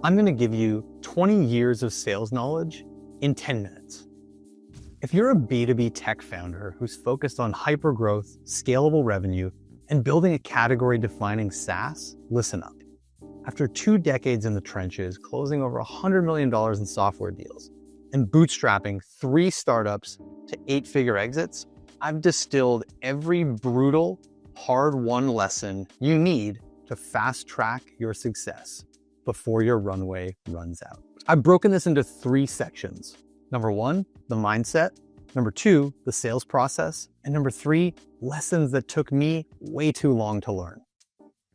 I'm going to give you 20 years of sales knowledge in 10 minutes. If you're a B2B tech founder who's focused on hypergrowth, scalable revenue, and building a category-defining SaaS, listen up. After 2 decades in the trenches, closing over $100 million in software deals, and bootstrapping 3 startups to 8-figure exits, I've distilled every brutal, hard-won lesson you need to fast-track your success before your runway runs out. I've broken this into 3 sections. Number 1, the mindset. Number 2, the sales process. And number 3, lessons that took me way too long to learn.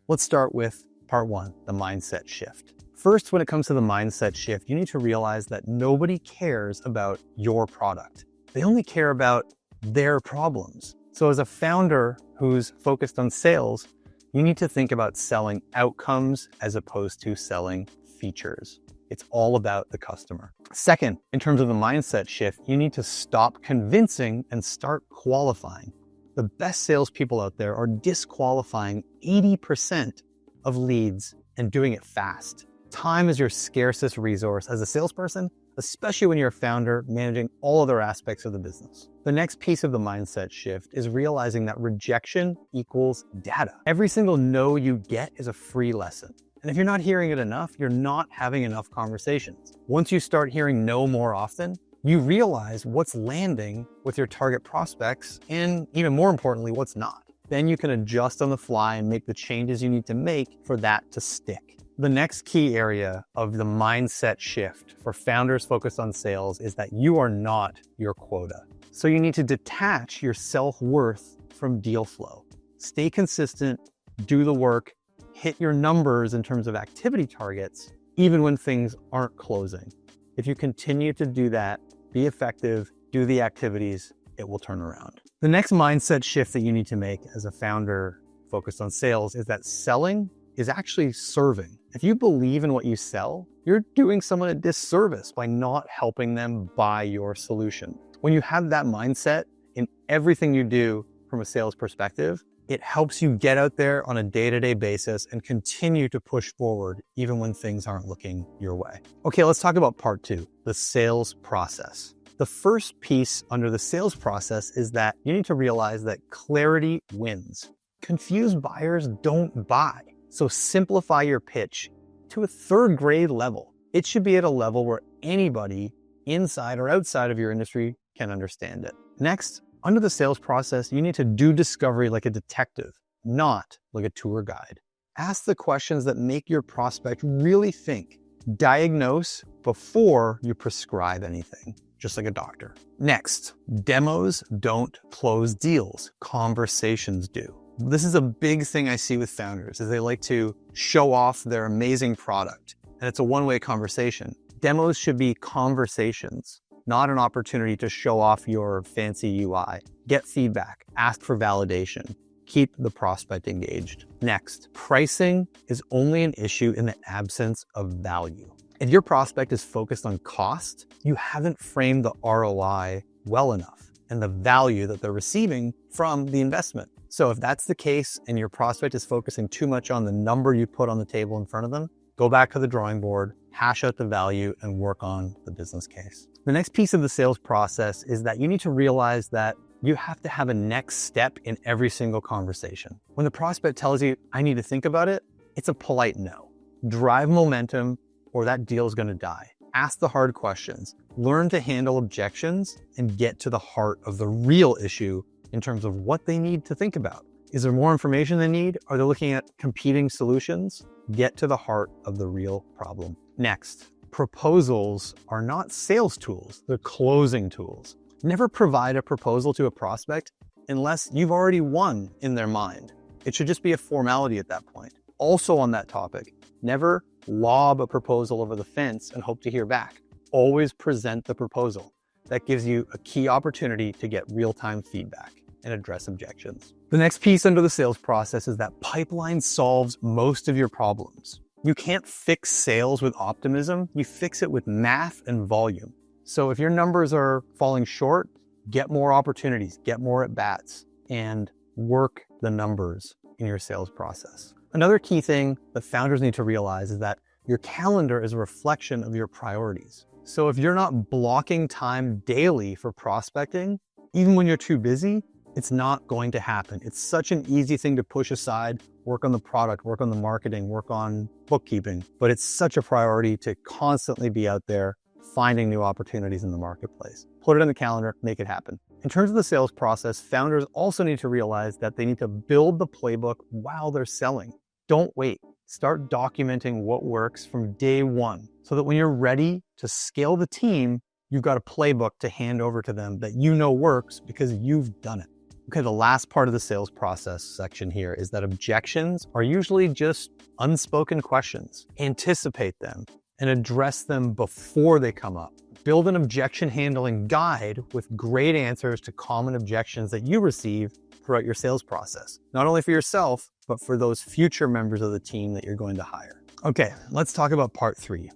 Let's start with part 1, the mindset shift. First, when it comes to the mindset shift, you need to realize that nobody cares about your product. They only care about their problems. So as a founder who's focused on sales, you need to think about selling outcomes as opposed to selling features. It's all about the customer. Second, in terms of the mindset shift, you need to stop convincing and start qualifying. The best salespeople out there are disqualifying 80% of leads and doing it fast. Time is your scarcest resource as a salesperson, especially when you're a founder managing all other aspects of the business. The next piece of the mindset shift is realizing that rejection equals data. Every single no you get is a free lesson. And if you're not hearing it enough, you're not having enough conversations. Once you start hearing no more often, you realize what's landing with your target prospects and, even more importantly, what's not. Then you can adjust on the fly and make the changes you need to make for that to stick. The next key area of the mindset shift for founders focused on sales is that you are not your quota. So you need to detach your self-worth from deal flow. Stay consistent, do the work, hit your numbers in terms of activity targets, even when things aren't closing. If you continue to do that, be effective, do the activities, it will turn around. The next mindset shift that you need to make as a founder focused on sales is that selling is actually serving. If you believe in what you sell, you're doing someone a disservice by not helping them buy your solution. When you have that mindset in everything you do from a sales perspective, it helps you get out there on a day-to-day basis and continue to push forward even when things aren't looking your way. Okay, let's talk about part 2, the sales process. The first piece under the sales process is that you need to realize that clarity wins. Confused buyers don't buy. So simplify your pitch to a 3rd grade level. It should be at a level where anybody inside or outside of your industry can understand it. Next, under the sales process, you need to do discovery like a detective, not like a tour guide. Ask the questions that make your prospect really think. Diagnose before you prescribe anything, just like a doctor. Next, demos don't close deals. Conversations do. This is a big thing I see with founders, is they like to show off their amazing product, and it's a one-way conversation. Demos should be conversations, not an opportunity to show off your fancy UI. Get feedback, ask for validation, keep the prospect engaged. Next, pricing is only an issue in the absence of value. If your prospect is focused on cost, you haven't framed the ROI well enough and the value that they're receiving from the investment. So if that's the case and your prospect is focusing too much on the number you put on the table in front of them, go back to the drawing board, hash out the value, and work on the business case. The next piece of the sales process is that you need to realize that you have to have a next step in every single conversation. When the prospect tells you, I need to think about it, it's a polite no. Drive momentum or that deal is going to die. Ask the hard questions, learn to handle objections, and get to the heart of the real issue in terms of what they need to think about. Is there more information they need? Are they looking at competing solutions? Get to the heart of the real problem. Next, proposals are not sales tools, they're closing tools. Never provide a proposal to a prospect unless you've already won in their mind. It should just be a formality at that point. Also on that topic, never lob a proposal over the fence and hope to hear back. Always present the proposal. That gives you a key opportunity to get real-time feedback and address objections. The next piece under the sales process is that pipeline solves most of your problems. You can't fix sales with optimism, you fix it with math and volume. So if your numbers are falling short, get more opportunities, get more at-bats, and work the numbers in your sales process. Another key thing that founders need to realize is that Your calendar is a reflection of your priorities. So if you're not blocking time daily for prospecting, even when you're too busy, it's not going to happen. It's such an easy thing to push aside, work on the product, work on the marketing, work on bookkeeping, but it's such a priority to constantly be out there finding new opportunities in the marketplace. Put it in the calendar, make it happen. In terms of the sales process, founders also need to realize that they need to build the playbook while they're selling. Don't wait. Start documenting what works from day one so that when you're ready to scale the team, you've got a playbook to hand over to them that you know works because you've done it. Okay, the last part of the sales process section here is that objections are usually just unspoken questions. Anticipate them and address them before they come up. Build an objection handling guide with great answers to common objections that you receive throughout your sales process, not only for yourself, but for those future members of the team that you're going to hire. Okay, let's talk about part 3.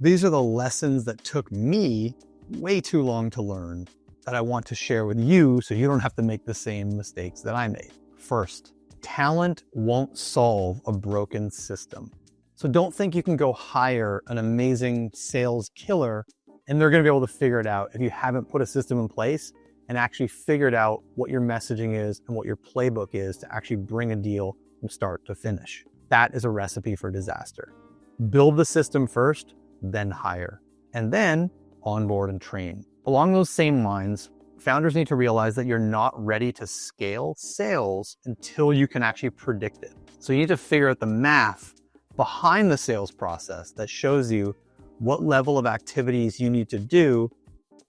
These are the lessons that took me way too long to learn that I want to share with you so you don't have to make the same mistakes that I made. First, talent won't solve a broken system. So don't think you can go hire an amazing sales killer and they're going to be able to figure it out if you haven't put a system in place and actually figured out what your messaging is and what your playbook is to actually bring a deal from start to finish. That is a recipe for disaster. Build the system first, then hire, and then onboard and train. Along those same lines, founders need to realize that you're not ready to scale sales until you can actually predict it. So you need to figure out the math behind the sales process that shows you what level of activities you need to do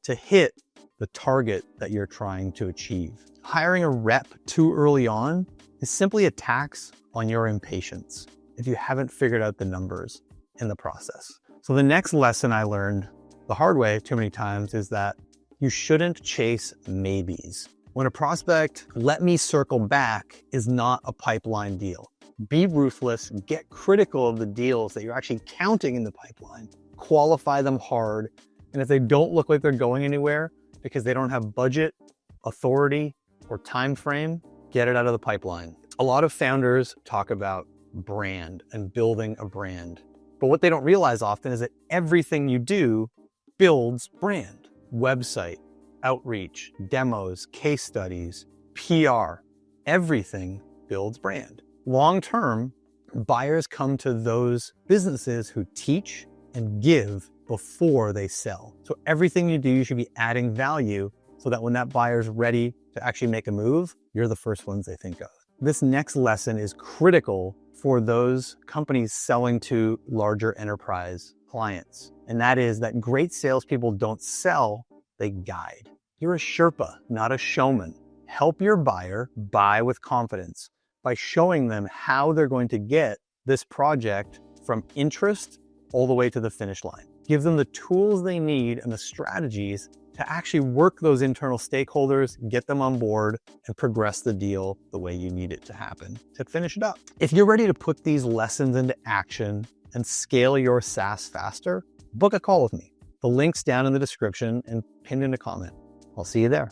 to hit the target that you're trying to achieve. Hiring a rep too early on is simply a tax on your impatience if you haven't figured out the numbers in the process. So the next lesson I learned the hard way too many times is that you shouldn't chase maybes. When a prospect, let me circle back, is not a pipeline deal. Be ruthless, get critical of the deals that you're actually counting in the pipeline, qualify them hard, and if they don't look like they're going anywhere because they don't have budget, authority, or time frame, get it out of the pipeline. A lot of founders talk about brand and building a brand, but what they don't realize often is that everything you do builds brand. Website, outreach, demos, case studies, PR, everything builds brand. Long term, buyers come to those businesses who teach and give before they sell. So everything you do, you should be adding value so that when that buyer's ready to actually make a move, you're the first ones they think of. This next lesson is critical for those companies selling to larger enterprise clients. And that is that great salespeople don't sell, they guide. You're a Sherpa, not a showman. Help your buyer buy with confidence by showing them how they're going to get this project from interest all the way to the finish line. Give them the tools they need and the strategies to actually work those internal stakeholders, get them on board, and progress the deal the way you need it to happen to finish it up. If you're ready to put these lessons into action and scale your SaaS faster, book a call with me. The link's down in the description and pinned in a comment. I'll see you there.